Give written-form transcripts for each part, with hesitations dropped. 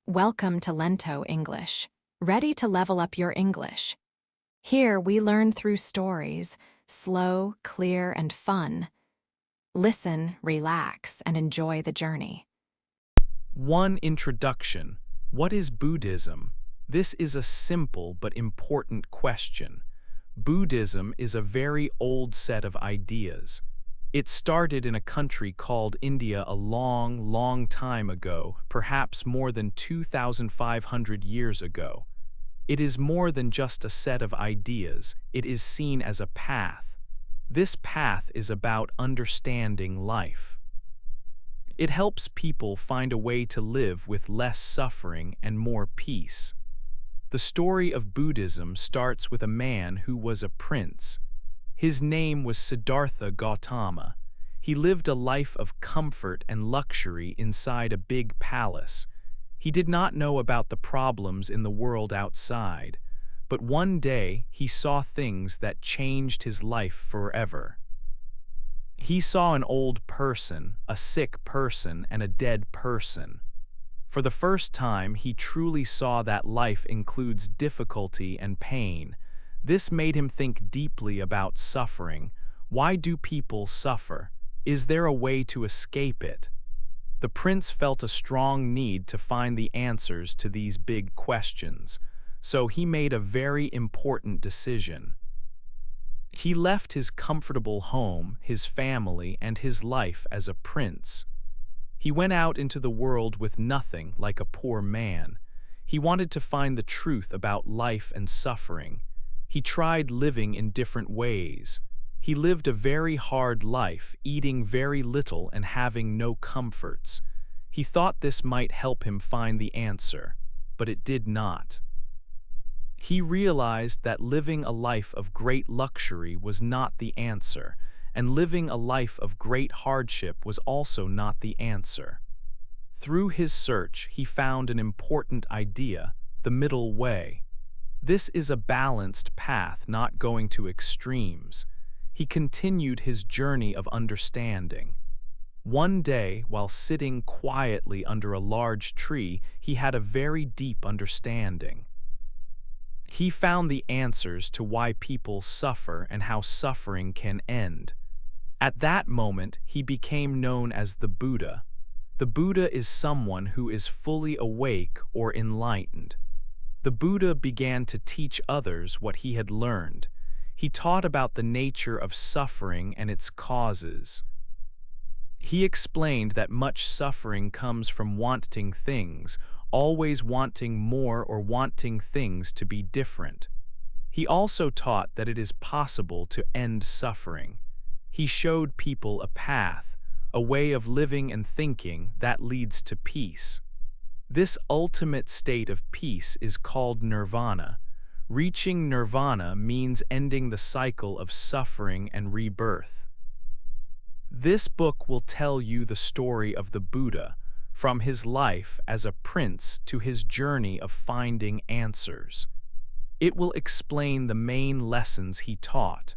Welcome to Lento English. Ready to level up your English? Here we learn through stories, slow, clear, and fun. Listen, relax, and enjoy the journey. 1. Introduction. What is Buddhism? This is a simple but important question. Buddhism is a very old set of ideas. It started in a country called India a long, long time ago, perhaps more than 2,500 years ago. It is more than just a set of ideas, it is seen as a path. This path is about understanding life. It helps people find a way to live with less suffering and more peace. The story of Buddhism starts with a man who was a prince. His name was Siddhartha Gautama. He lived a life of comfort and luxury inside a big palace. He did not know about the problems in the world outside, but one day he saw things that changed his life forever. He saw an old person, a sick person, and a dead person. For the first time, he truly saw that life includes difficulty and pain. This made him think deeply about suffering. Why do people suffer? Is there a way to escape it? The prince felt a strong need to find the answers to these big questions, so he made a very important decision. He left his comfortable home, his family, and his life as a prince. He went out into the world with nothing, like a poor man. He wanted to find the truth about life and suffering. He tried living in different ways. He lived a very hard life, eating very little and having no comforts. He thought this might help him find the answer, but it did not. He realized that living a life of great luxury was not the answer, and living a life of great hardship was also not the answer. Through his search, he found an important idea, the middle way. This is a balanced path, not going to extremes. He continued his journey of understanding. One day, while sitting quietly under a large tree, he had a very deep understanding. He found the answers to why people suffer and how suffering can end. At that moment, he became known as the Buddha. The Buddha is someone who is fully awake or enlightened. The Buddha began to teach others what he had learned. He taught about the nature of suffering and its causes. He explained that much suffering comes from wanting things, always wanting more or wanting things to be different. He also taught that it is possible to end suffering. He showed people a path, a way of living and thinking that leads to peace. This ultimate state of peace is called nirvana. Reaching nirvana means ending the cycle of suffering and rebirth. This book will tell you the story of the Buddha, from his life as a prince to his journey of finding answers. It will explain the main lessons he taught.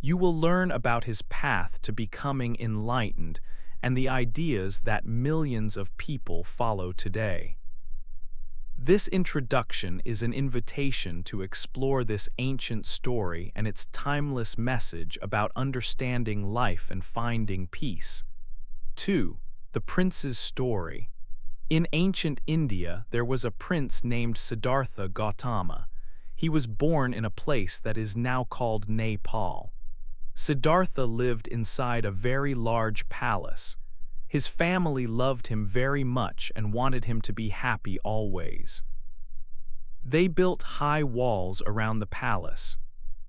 You will learn about his path to becoming enlightened and the ideas that millions of people follow today. This introduction is an invitation to explore this ancient story and its timeless message about understanding life and finding peace. 2. The Prince's Story. In ancient India, there was a prince named Siddhartha Gautama. He was born in a place that is now called Nepal. Siddhartha lived inside a very large palace. His family loved him very much and wanted him to be happy always. They built high walls around the palace.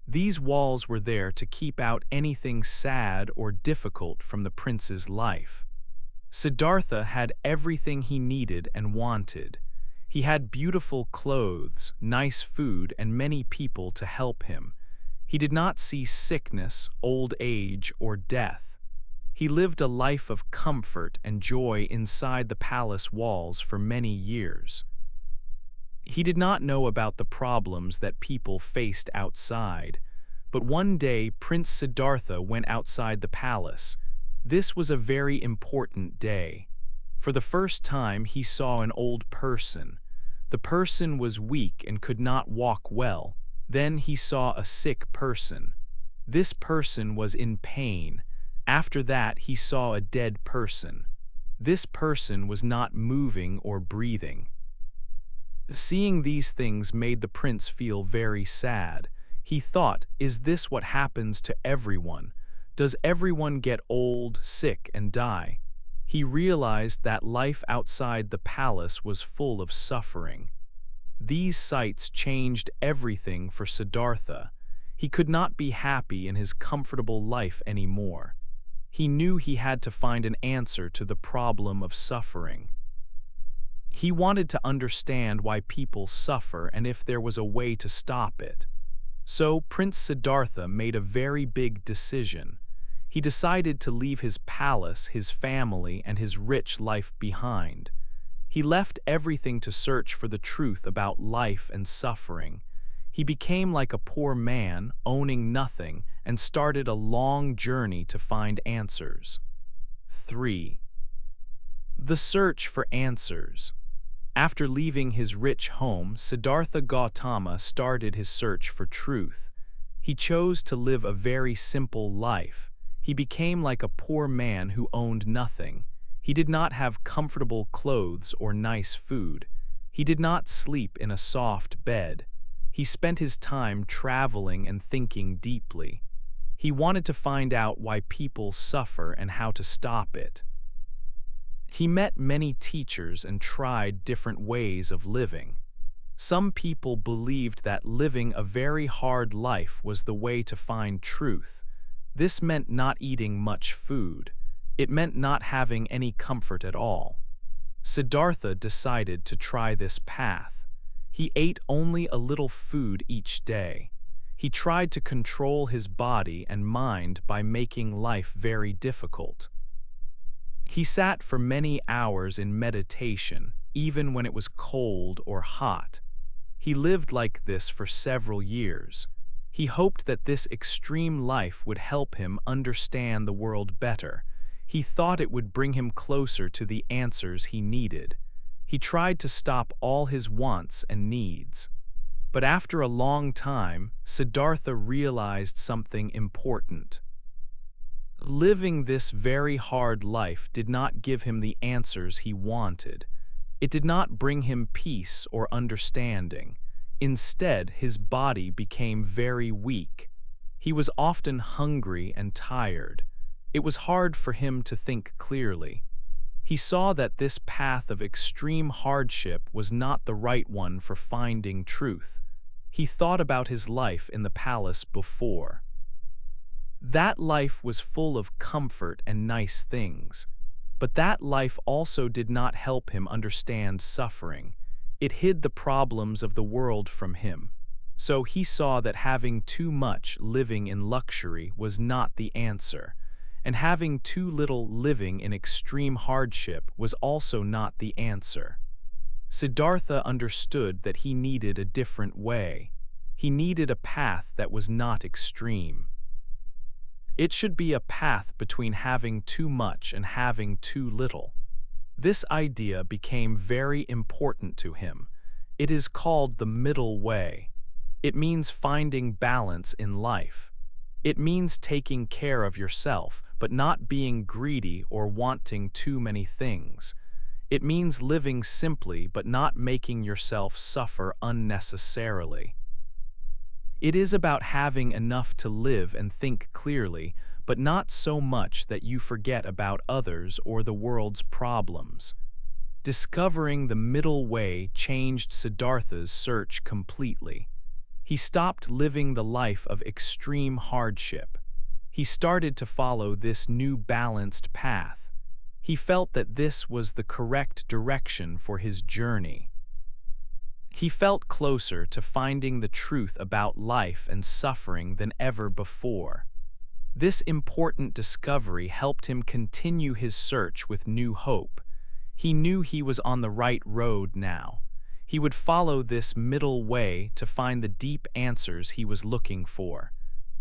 These walls were there to keep out anything sad or difficult from the prince's life. Siddhartha had everything he needed and wanted. He had beautiful clothes, nice food, and many people to help him. He did not see sickness, old age, or death. He lived a life of comfort and joy inside the palace walls for many years. He did not know about the problems that people faced outside, but one day Prince Siddhartha went outside the palace. This was a very important day. For the first time, he saw an old person. The person was weak and could not walk well. Then he saw a sick person. This person was in pain. After that, he saw a dead person. This person was not moving or breathing. Seeing these things made the prince feel very sad. He thought, is this what happens to everyone? Does everyone get old, sick, and die? He realized that life outside the palace was full of suffering. These sights changed everything for Siddhartha. He could not be happy in his comfortable life anymore. He knew he had to find an answer to the problem of suffering. He wanted to understand why people suffer and if there was a way to stop it. So Prince Siddhartha made a very big decision. He decided to leave his palace, his family, and his rich life behind. He left everything to search for the truth about life and suffering. He became like a poor man, owning nothing, and started a long journey to find answers. 3. The search for answers. After leaving his rich home, Siddhartha Gautama started his search for truth. He chose to live a very simple life. He became like a poor man who owned nothing. He did not have comfortable clothes or nice food. He did not sleep in a soft bed. He spent his time traveling and thinking deeply. He wanted to find out why people suffer and how to stop it. He met many teachers and tried different ways of living. Some people believed that living a very hard life was the way to find truth. This meant not eating much food. It meant not having any comfort at all. Siddhartha decided to try this path. He ate only a little food each day. He tried to control his body and mind by making life very difficult. He sat for many hours in meditation, even when it was cold or hot. He lived like this for several years. He hoped that this extreme life would help him understand the world better. He thought it would bring him closer to the answers he needed. He tried to stop all his wants and needs. But after a long time, Siddhartha realized something important. Living this very hard life did not give him the answers he wanted. It did not bring him peace or understanding. Instead, his body became very weak. He was often hungry and tired. It was hard for him to think clearly. He saw that this path of extreme hardship was not the right one for finding truth. He thought about his life in the palace before. That life was full of comfort and nice things. But that life also did not help him understand suffering. It hid the problems of the world from him. So he saw that having too much living in luxury was not the answer, and having too little living in extreme hardship was also not the answer. Siddhartha understood that he needed a different way. He needed a path that was not extreme. It should be a path between having too much and having too little. This idea became very important to him. It is called the middle way. It means finding balance in life. It means taking care of yourself, but not being greedy or wanting too many things. It means living simply but not making yourself suffer unnecessarily. It is about having enough to live and think clearly, but not so much that you forget about others or the world's problems. Discovering the middle way changed Siddhartha's search completely. He stopped living the life of extreme hardship. He started to follow this new balanced path. He felt that this was the correct direction for his journey. He felt closer to finding the truth about life and suffering than ever before. This important discovery helped him continue his search with new hope. He knew he was on the right road now. He would follow this middle way to find the deep answers he was looking for.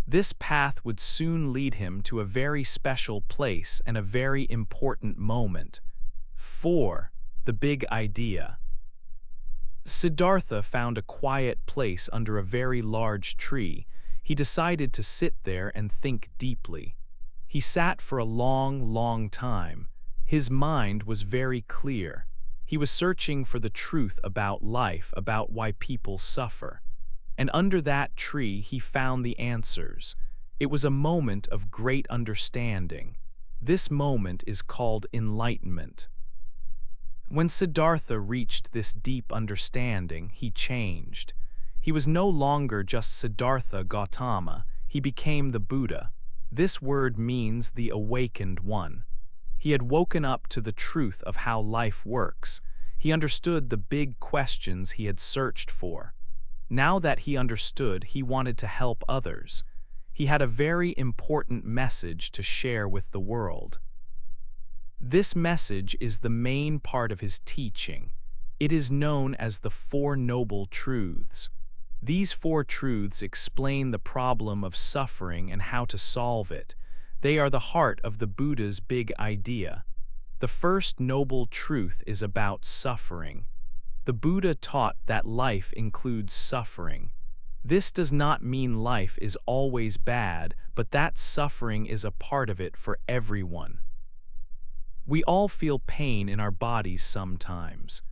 This path would soon lead him to a very special place and a very important moment. 4. The big idea. Siddhartha found a quiet place under a very large tree. He decided to sit there and think deeply. He sat for a long, long time. His mind was very clear. He was searching for the truth about life, about why people suffer. And under that tree he found the answers. It was a moment of great understanding. This moment is called enlightenment. When Siddhartha reached this deep understanding, he changed. He was no longer just Siddhartha Gautama, he became the Buddha. This word means the awakened one. He had woken up to the truth of how life works. He understood the big questions he had searched for. Now that he understood, he wanted to help others. He had a very important message to share with the world. This message is the main part of his teaching. It is known as the Four Noble Truths. These four truths explain the problem of suffering and how to solve it. They are the heart of the Buddha's big idea. The first noble truth is about suffering. The Buddha taught that life includes suffering. This does not mean life is always bad, but that suffering is a part of it for everyone. We all feel pain in our bodies sometimes.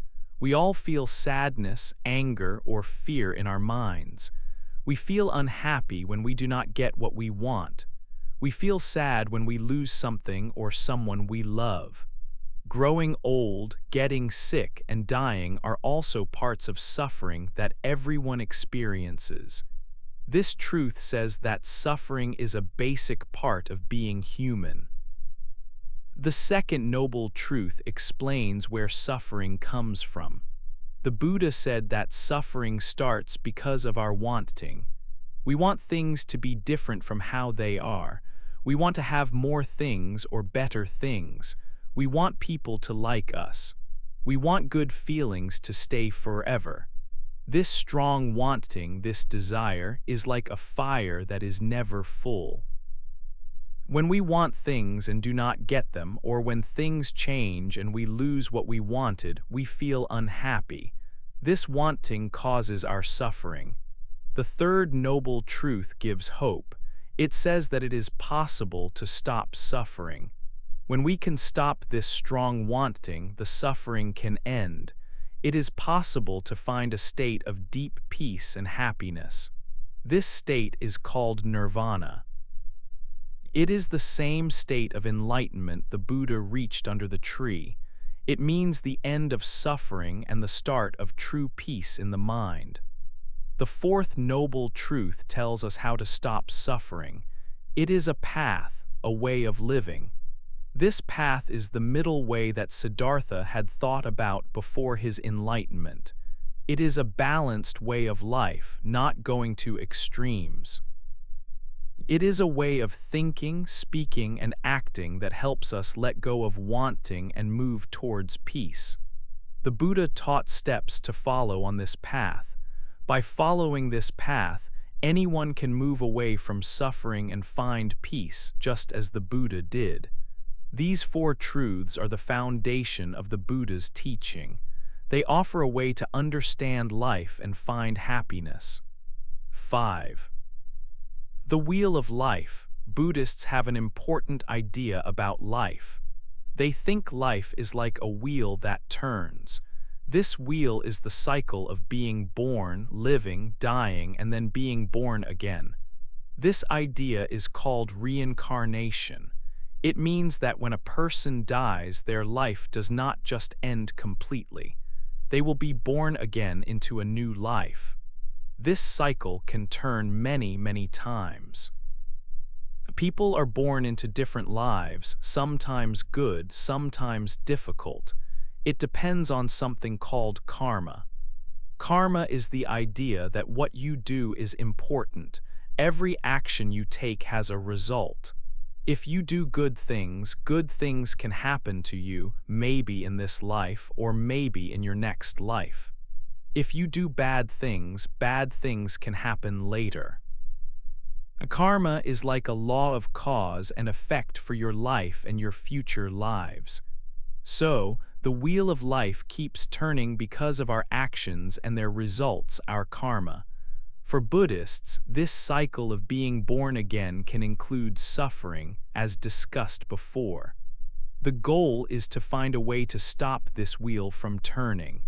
We all feel sadness, anger, or fear in our minds. We feel unhappy when we do not get what we want. We feel sad when we lose something or someone we love. Growing old, getting sick, and dying are also parts of suffering that everyone experiences. This truth says that suffering is a basic part of being human. The second noble truth explains where suffering comes from. The Buddha said that suffering starts because of our wanting. We want things to be different from how they are. We want to have more things or better things. We want people to like us. We want good feelings to stay forever. This strong wanting, this desire, is like a fire that is never full. When we want things and do not get them, or when things change and we lose what we wanted, we feel unhappy. This wanting causes our suffering. The third noble truth gives hope. It says that it is possible to stop suffering. When we can stop this strong wanting, the suffering can end. It is possible to find a state of deep peace and happiness. This state is called nirvana. It is the same state of enlightenment the Buddha reached under the tree. It means the end of suffering and the start of true peace in the mind. The fourth noble truth tells us how to stop suffering. It is a path, a way of living. This path is the middle way that Siddhartha had thought about before his enlightenment. It is a balanced way of life, not going to extremes. It is a way of thinking, speaking, and acting that helps us let go of wanting and move towards peace. The Buddha taught steps to follow on this path. By following this path, anyone can move away from suffering and find peace, just as the Buddha did. These four truths are the foundation of the Buddha's teaching. They offer a way to understand life and find happiness. 5. The wheel of life. Buddhists have an important idea about life. They think life is like a wheel that turns. This wheel is the cycle of being born, living, dying, and then being born again. This idea is called reincarnation. It means that when a person dies, their life does not just end completely. They will be born again into a new life. This cycle can turn many, many times. People are born into different lives, sometimes good, sometimes difficult. It depends on something called karma. Karma is the idea that what you do is important. Every action you take has a result. If you do good things can happen to you, maybe in this life or maybe in your next life. If you do bad things can happen later. Karma is like a law of cause and effect for your life and your future lives. So, The wheel of life keeps turning because of our actions and their results, our karma. For Buddhists, this cycle of being born again can include suffering, as discussed before. The goal is to find a way to stop this wheel from turning.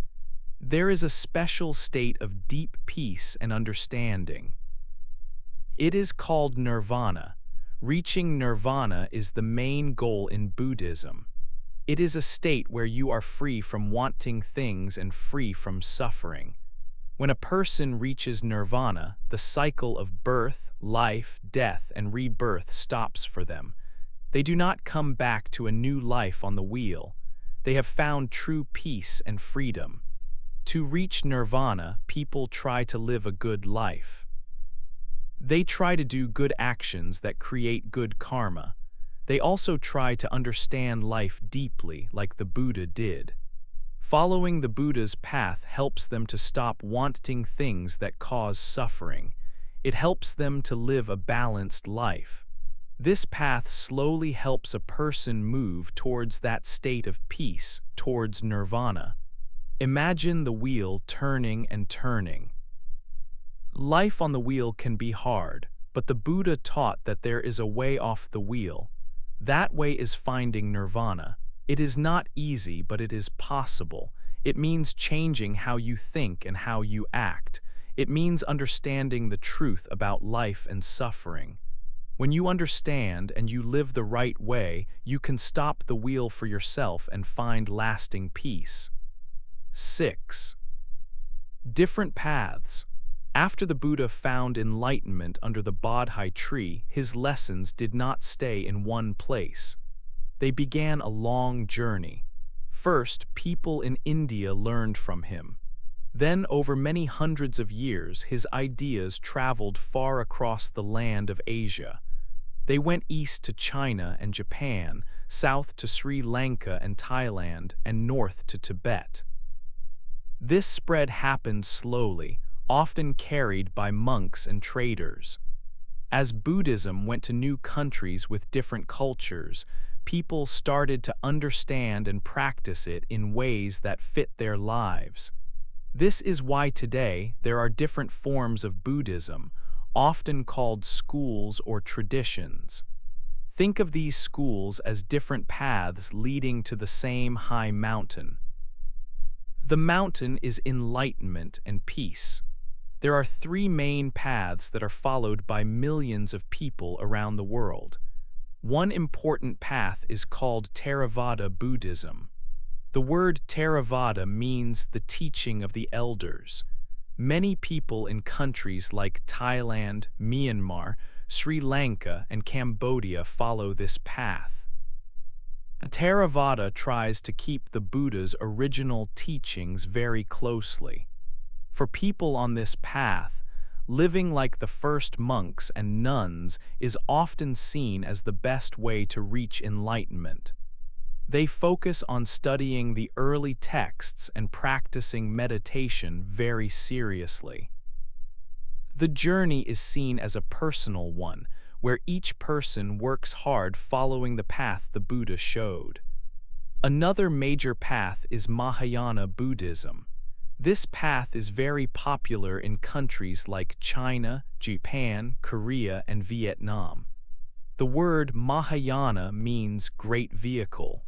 There is a special state of deep peace and understanding. It is called nirvana. Reaching nirvana is the main goal in Buddhism. It is a state where you are free from wanting things and free from suffering. When a person reaches nirvana, the cycle of birth, life, death, and rebirth stops for them. They do not come back to a new life on the wheel. They have found true peace and freedom. To reach nirvana, people try to live a good life. They try to do good actions that create good karma. They also try to understand life deeply, like the Buddha did. Following the Buddha's path helps them to stop wanting things that cause suffering. It helps them to live a balanced life. This path slowly helps a person move towards that state of peace, towards nirvana. Imagine the wheel turning and turning. Life on the wheel can be hard, but the Buddha taught that there is a way off the wheel. That way is finding nirvana. It is not easy, but it is possible. It means changing how you think and how you act. It means understanding the truth about life and suffering. When you understand and you live the right way, you can stop the wheel for yourself and find lasting peace. 6. Different paths. After the Buddha found enlightenment under the Bodhi tree, his lessons did not stay in one place. They began a long journey. First, people in India learned from him. Then, over many hundreds of years, his ideas traveled far across the land of Asia. They went east to China and Japan, south to Sri Lanka and Thailand, and north to Tibet. This spread happened slowly, often carried by monks and traders. As Buddhism went to new countries with different cultures, people started to understand and practice it in ways that fit their lives. This is why today there are different forms of Buddhism, often called schools or traditions. Think of these schools as different paths leading to the same high mountain. The mountain is enlightenment and peace. There are 3 main paths that are followed by millions of people around the world. One important path is called Theravada Buddhism. The word Theravada means the teaching of the elders. Many people in countries like Thailand, Myanmar, Sri Lanka, and Cambodia follow this path. Theravada tries to keep the Buddha's original teachings very closely. For people on this path, living like the first monks and nuns is often seen as the best way to reach enlightenment. They focus on studying the early texts and practicing meditation very seriously. The journey is seen as a personal one, where each person works hard following the path the Buddha showed. Another major path is Mahayana Buddhism. This path is very popular in countries like China, Japan, Korea, and Vietnam. The word Mahayana means great vehicle.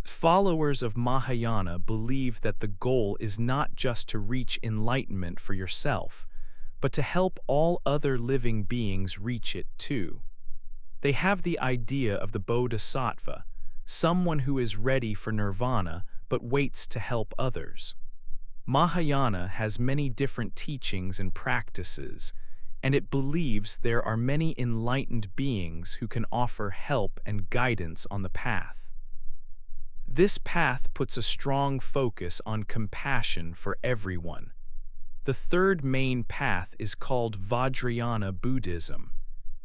Followers of Mahayana believe that the goal is not just to reach enlightenment for yourself, but to help all other living beings reach it too. They have the idea of the Bodhisattva, someone who is ready for nirvana but waits to help others. Mahayana has many different teachings and practices, and it believes there are many enlightened beings who can offer help and guidance on the path. This path puts a strong focus on compassion for everyone. The third main path is called Vajrayana Buddhism.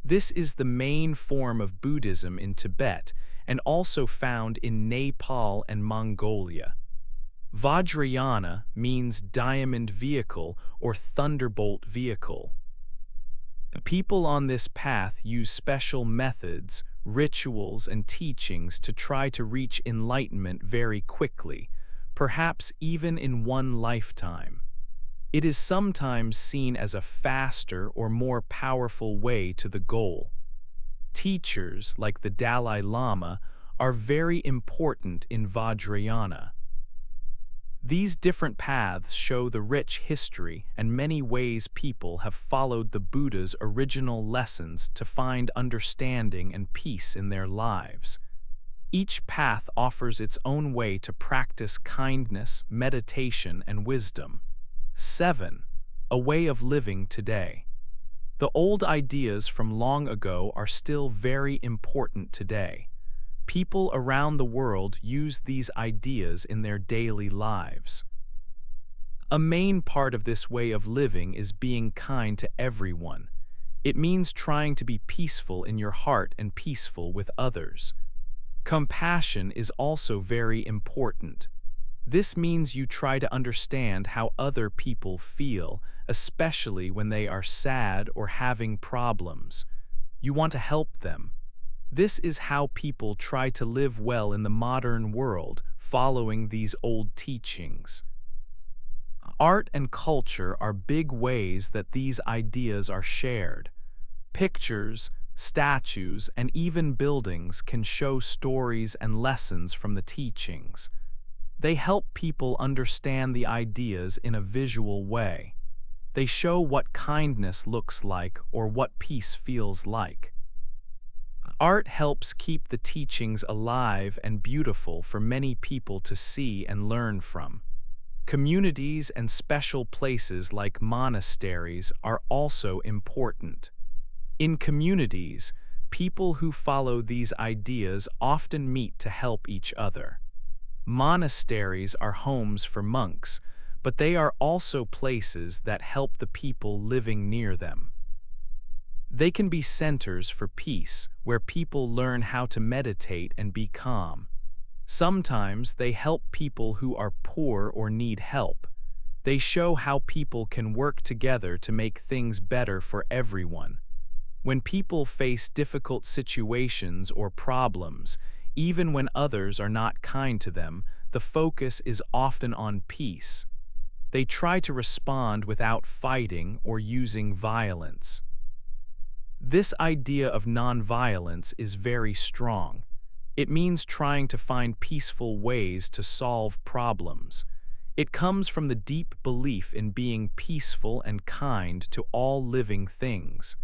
This is the main form of Buddhism in Tibet and also found in Nepal and Mongolia. Vajrayana means diamond vehicle or thunderbolt vehicle. People on this path use special methods, rituals, and teachings to try to reach enlightenment very quickly, perhaps even in one lifetime. It is sometimes seen as a faster or more powerful way to the goal. Teachers, like the Dalai Lama, are very important in Vajrayana. These different paths show the rich history and many ways people have followed the Buddha's original lessons to find understanding and peace in their lives. Each path offers its own way to practice kindness, meditation, and wisdom. 7. A way of living today. The old ideas from long ago are still very important today. People around the world use these ideas in their daily lives. A main part of this way of living is being kind to everyone. It means trying to be peaceful in your heart and peaceful with others. Compassion is also very important. This means you try to understand how other people feel, especially when they are sad or having problems. You want to help them. This is how people try to live well in the modern world, following these old teachings. Art and culture are big ways that these ideas are shared. Pictures, statues, and even buildings can show stories and lessons from the teachings. They help people understand the ideas in a visual way. They show what kindness looks like or what peace feels like. Art helps keep the teachings alive and beautiful for many people to see and learn from. Communities and special places like monasteries are also important. In communities, people who follow these ideas often meet to help each other. Monasteries are homes for monks, but they are also places that help the people living near them. They can be centers for peace, where people learn how to meditate and be calm. Sometimes they help people who are poor or need help. They show how people can work together to make things better for everyone. When people face difficult situations or problems, even when others are not kind to them, the focus is often on peace. They try to respond without fighting or using violence. This idea of nonviolence is very strong. It means trying to find peaceful ways to solve problems. It comes from the deep belief in being peaceful and kind to all living things.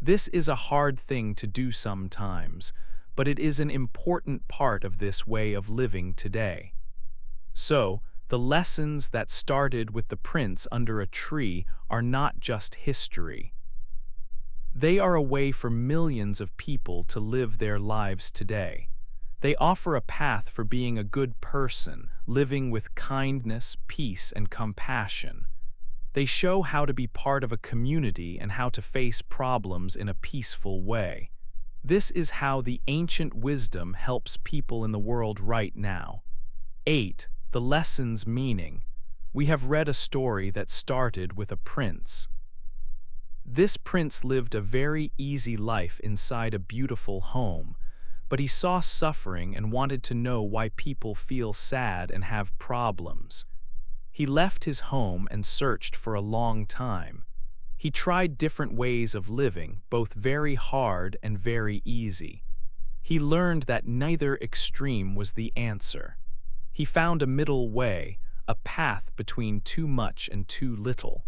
This is a hard thing to do sometimes, but it is an important part of this way of living today. So, the lessons that started with the prince under a tree are not just history. They are a way for millions of people to live their lives today. They offer a path for being a good person, living with kindness, peace, and compassion. They show how to be part of a community and how to face problems in a peaceful way. This is how the ancient wisdom helps people in the world right now. 8. The lesson's meaning. We have read a story that started with a prince. This prince lived a very easy life inside a beautiful home, but he saw suffering and wanted to know why people feel sad and have problems. He left his home and searched for a long time. He tried different ways of living, both very hard and very easy. He learned that neither extreme was the answer. He found a middle way, a path between too much and too little.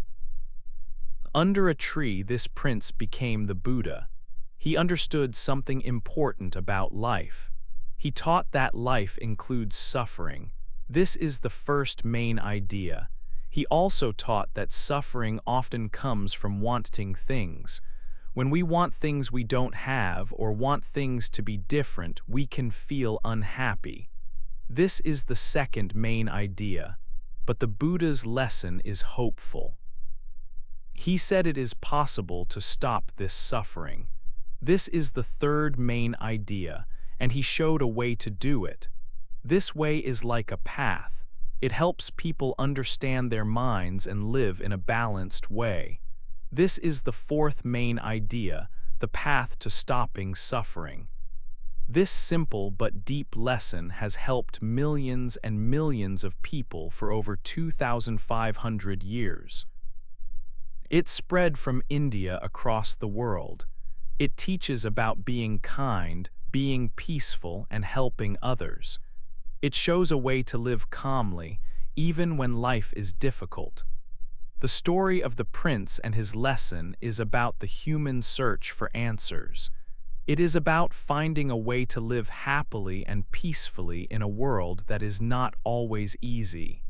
Under a tree, this prince became the Buddha. He understood something important about life. He taught that life includes suffering. This is the first main idea. He also taught that suffering often comes from wanting things. When we want things we don't have or want things to be different, we can feel unhappy. This is the second main idea, but the Buddha's lesson is hopeful. He said it is possible to stop this suffering. This is the third main idea, and he showed a way to do it. This way is like a path. It helps people understand their minds and live in a balanced way. This is the fourth main idea, the path to stopping suffering. This simple but deep lesson has helped millions and millions of people for over 2,500 years. It spread from India across the world. It teaches about being kind, being peaceful, and helping others. It shows a way to live calmly, even when life is difficult. The story of the prince and his lesson is about the human search for answers. It is about finding a way to live happily and peacefully in a world that is not always easy.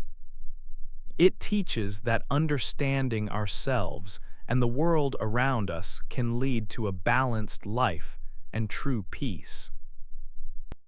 It teaches that understanding ourselves and the world around us can lead to a balanced life and true peace.